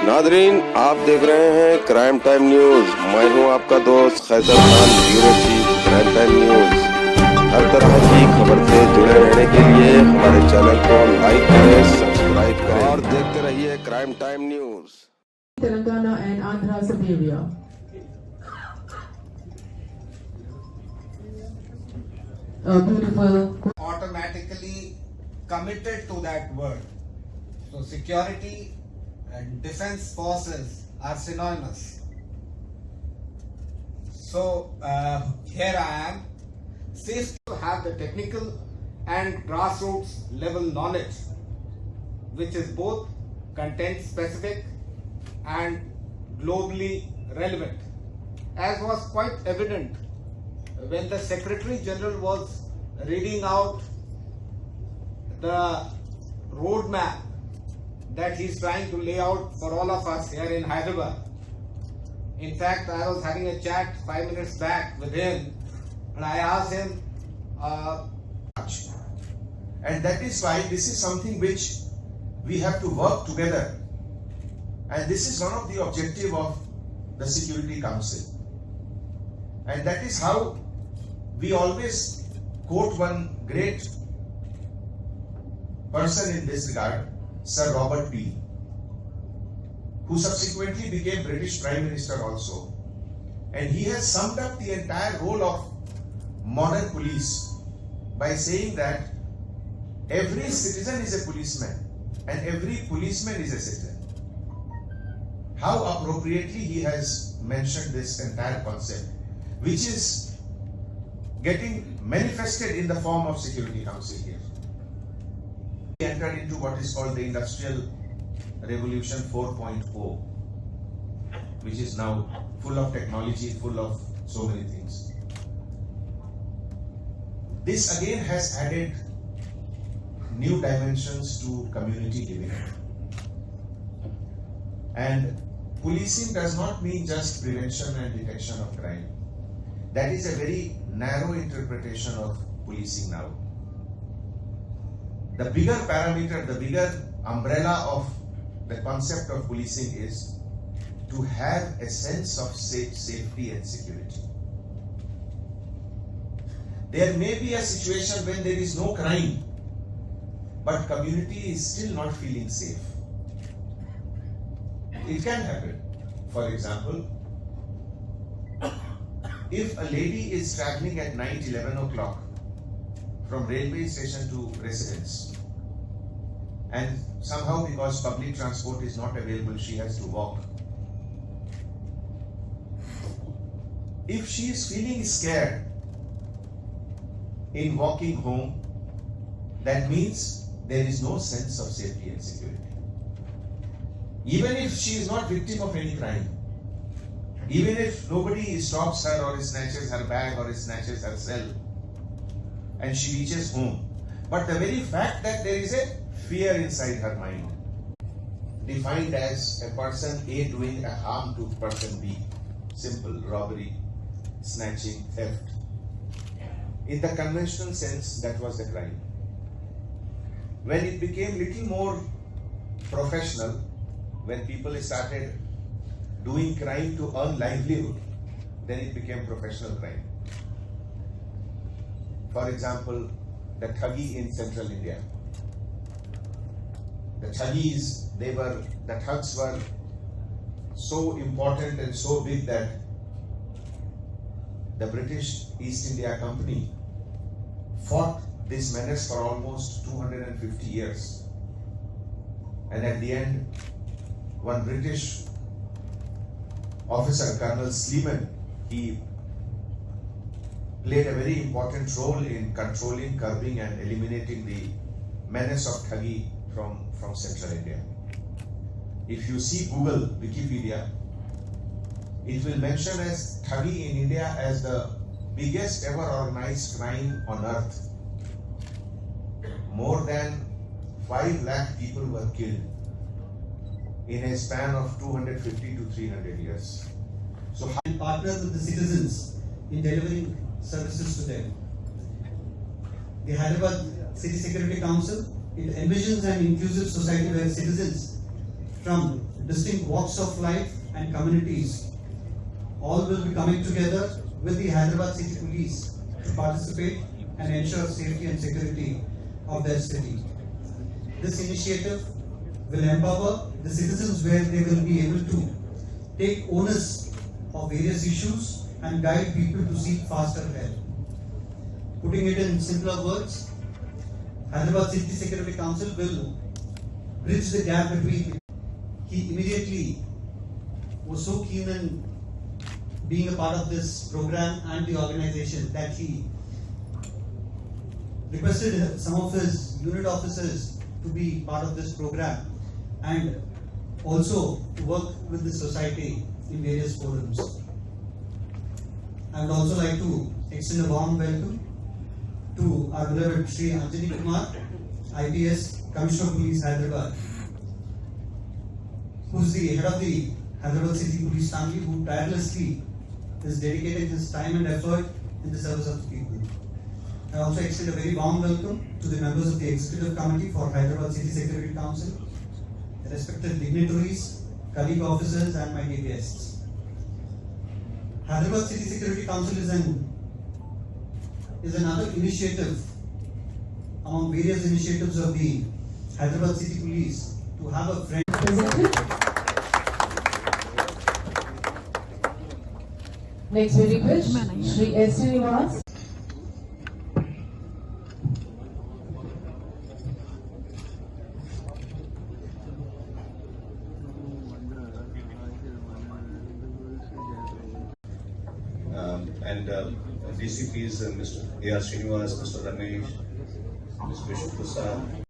Nadreen, आप देख रहे हैं क्राइम टाइम न्यूज। मैं हूं आपका दोस्त Qaiser Khan, bureau chief crime time news. हर तरह की खबर से जुड़े रहने के लिए हमारे चैनल को लाइक करें, सब्सक्राइब करें और देखते रहिए crime time news. Telangana and Andhra Superior. A beautiful. Automatically committed to that word. So security and defense forces are synonymous. So here I am, safe to have the technical and grassroots level knowledge, which is both content specific and globally relevant, as was quite evident when the Secretary General was reading out the roadmap that he's trying to lay out for all of us here in Hyderabad. In fact, I was having a chat 5 minutes back with him and I asked him, and that is why this is something which we have to work together, and this is one of the objective of the Security Council, and that is how we always quote one great person in this regard, Sir Robert Peel, who subsequently became British Prime Minister also, and he has summed up the entire role of modern police by saying that every citizen is a policeman and every policeman is a citizen. How appropriately he has mentioned this entire concept, which is getting manifested in the form of Security Council here. We entered into what is called the Industrial Revolution 4.0, which is now full of technology, full of so many things. This again has added new dimensions to community living. And policing does not mean just prevention and detection of crime. That is a very narrow interpretation of policing now. The bigger parameter, the bigger umbrella of the concept of policing is to have a sense of safety and security. There may be a situation when there is no crime, but community is still not feeling safe. It can happen. For example, if a lady is traveling at night 11 o'clock from railway station to residence, and somehow because public transport is not available, she has to walk. If she is feeling scared in walking home, that means there is no sense of safety and security. Even if she is not victim of any crime, even if nobody stops her or snatches her bag or snatches her cell and she reaches home, but the very fact that there is a fear inside her mind, defined as a person A doing a harm to person B, simple robbery, snatching, theft. In the conventional sense, that was the crime. When it became little more professional, when people started doing crime to earn livelihood, then it became professional crime. For example, the thuggy in central India. The thuggis, the thugs were so important and so big that the British East India Company fought this menace for almost 250 years. And at the end, one British officer, Colonel Sleeman, he played a very important role in controlling, curbing and eliminating the menace of thuggy from central India. If you see Google, Wikipedia, it will mention as thuggy in India as the biggest ever organized crime on earth. More than 5 lakh people were killed in a span of 250 to 300 years. So, partners with the citizens in delivering services to them. The Hyderabad City Security Council, it envisions an inclusive society where citizens from distinct walks of life and communities all will be coming together with the Hyderabad City Police to participate and ensure safety and security of their city. This initiative will empower the citizens where they will be able to take onus of various issues and guide people to seek faster help. Putting it in simpler words, Hyderabad City Security Council will bridge the gap between. He immediately was so keen in being a part of this program and the organization that he requested some of his unit officers to be part of this program and also to work with the society in various forums. I would also like to extend a warm welcome to our beloved Sri Anjani Kumar, IPS, Commissioner of Police, Hyderabad, who is the head of the Hyderabad City Police family, who tirelessly is dedicating his time and effort in the service of the people. I also extend a very warm welcome to the members of the Executive Committee for Hyderabad City Security Council, the respected dignitaries, colleague officers, and my dear guests. Hyderabad City Security Council is another initiative among various initiatives of the Hyderabad City Police to have a friend. Presented. Next we request Shri S. Srinivas. And DCPs Mr. A.R. Srinivas, Mr. Ramesh, Mr. Vishnu Prasad,